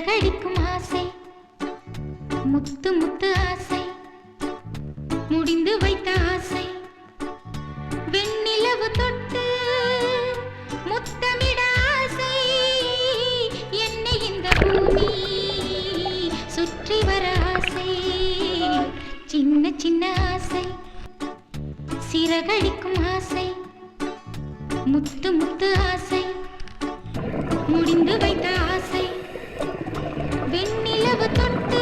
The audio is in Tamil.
சிறகடிக்கும் ஆசை முத்து முத்து ஆசை முடிந்து வைத்த ஆசை வெண்ணிலவு தொட்டு முத்தமிட ஆசை என்னை இந்த பூமி சுற்றி வர ஆசை சின்ன சின்ன ஆசை சிறகடிக்கும் ஆசை முத்து முத்து ஆசை முடிந்து வைத்த ஆசை வெண்ணிலவு தொட்டு